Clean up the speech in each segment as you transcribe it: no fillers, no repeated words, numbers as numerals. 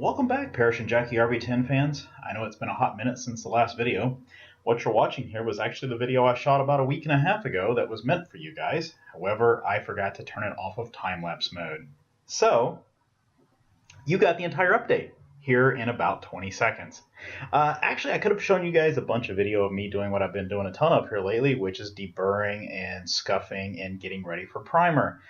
Welcome back, Parish and Jackie RV-10 fans. I know it's been a hot minute since the last video. What you're watching here was actually the video I shot about a week and a half ago that was meant for you guys. However, I forgot to turn it off of time-lapse mode. So, you got the entire update here in about 20 seconds. Actually, I could have shown you guys a bunch of video of me doing what I've been doing a ton of here lately, which is deburring and scuffing and getting ready for primer.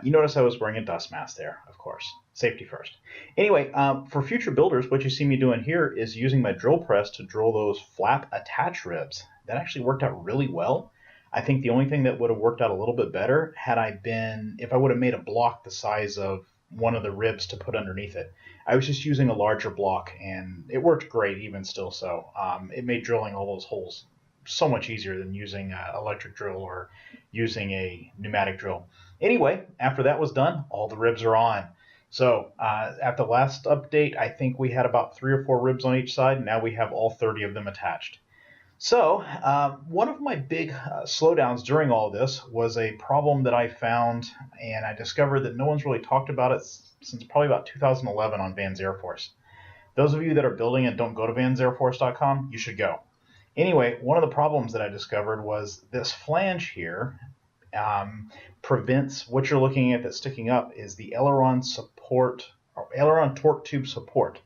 You notice I was wearing a dust mask there, of course. Safety first. Anyway, for future builders, what you see me doing here is using my drill press to drill those flap attach ribs. That actually worked out really well. I think the only thing that would have worked out a little bit better if I would have made a block the size of one of the ribs to put underneath it. I was just using a larger block, and it worked great even still so. It made drilling all those holes so much easier than using an electric drill or using a pneumatic drill. Anyway, after that was done, all the ribs are on. So at the last update, I think we had about 3 or 4 ribs on each side. Now we have all 30 of them attached. So one of my big slowdowns during all this was a problem that I found, and I discovered that no one's really talked about it since probably about 2011 on Vans Air Force. Those of you that are building and don't go to vansairforce.com, you should go. Anyway, one of the problems that I discovered was this flange here prevents what you're looking at that's sticking up is the aileron support, or aileron torque tube support.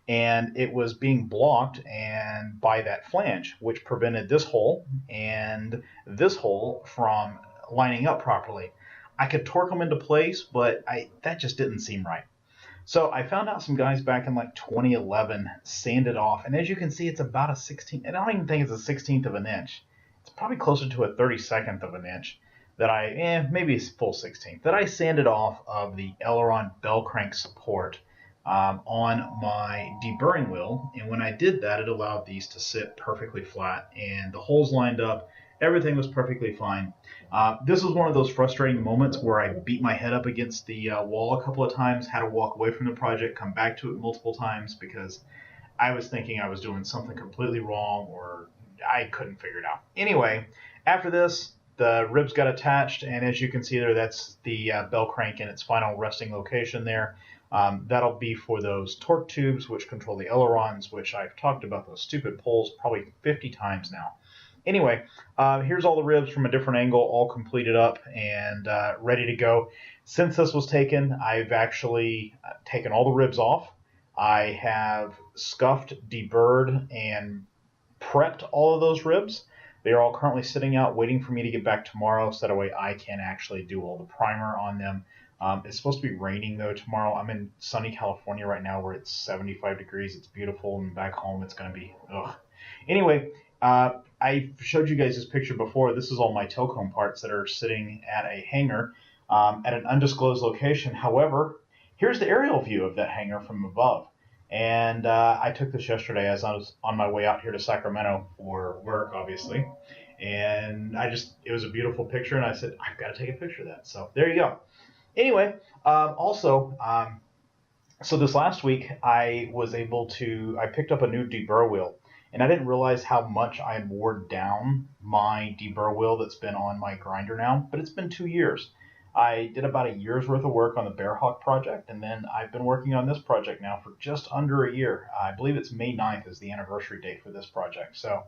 And it was being blocked and by that flange, which prevented this hole and this hole from lining up properly. I could torque them into place, but that just didn't seem right. So I found out some guys back in like 2011 sanded off, and as you can see, it's about a 16th. I don't even think it's a 16th of an inch. It's probably closer to a 32nd of an inch that maybe a full 16th, that I sanded off of the aileron bell crank support on my deburring wheel. And when I did that, it allowed these to sit perfectly flat, and the holes lined up. Everything was perfectly fine. This was one of those frustrating moments where I beat my head up against the wall a couple of times, had to walk away from the project, come back to it multiple times because I was thinking I was doing something completely wrong or I couldn't figure it out. Anyway, after this, the ribs got attached, and as you can see there, that's the bell crank in its final resting location there. That'll be for those torque tubes which control the ailerons, which I've talked about those stupid poles probably 50 times now. Anyway, here's all the ribs from a different angle, all completed up and ready to go. Since this was taken, I've actually taken all the ribs off. I have scuffed, deburred, and prepped all of those ribs. They are all currently sitting out waiting for me to get back tomorrow so that way I can actually do all the primer on them. It's supposed to be raining though tomorrow. I'm in sunny California right now where it's 75 degrees. It's beautiful, and back home it's going to be ugh. Anyway, I showed you guys this picture before. This is all my tail cone parts that are sitting at a hangar at an undisclosed location. However, here's the aerial view of that hangar from above. And I took this yesterday as I was on my way out here to Sacramento for work, obviously. And it was a beautiful picture, and I said, I've got to take a picture of that. So there you go. Anyway, so this last week I picked up a new deburr wheel. And I didn't realize how much I had wore down my deburr wheel that's been on my grinder now, but it's been 2 years. I did about a year's worth of work on the Bearhawk project, and then I've been working on this project now for just under a year. I believe it's May 9th is the anniversary date for this project. So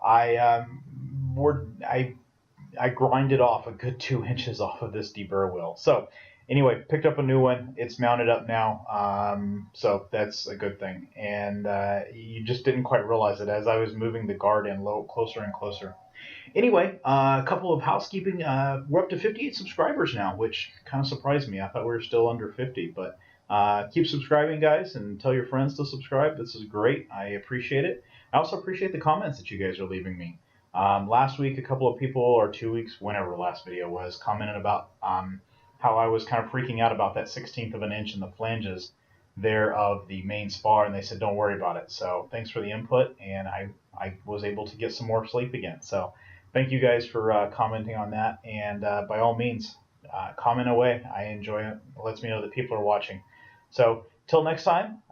I grinded off a good 2 inches off of this deburr wheel. So anyway, picked up a new one. It's mounted up now, so that's a good thing. And you just didn't quite realize it as I was moving the guard in closer and closer. Anyway, a couple of housekeeping. We're up to 58 subscribers now, which kind of surprised me. I thought we were still under 50, but keep subscribing, guys, and tell your friends to subscribe. This is great. I appreciate it. I also appreciate the comments that you guys are leaving me. Last week, a couple of people, or 2 weeks, whenever the last video was, commented about how I was kind of freaking out about that 16th of an inch in the flanges there of the main spar, and they said don't worry about it. So thanks for the input, and I was able to get some more sleep again. So thank you guys for commenting on that, and by all means, comment away. I enjoy it. It lets me know that people are watching. So till next time,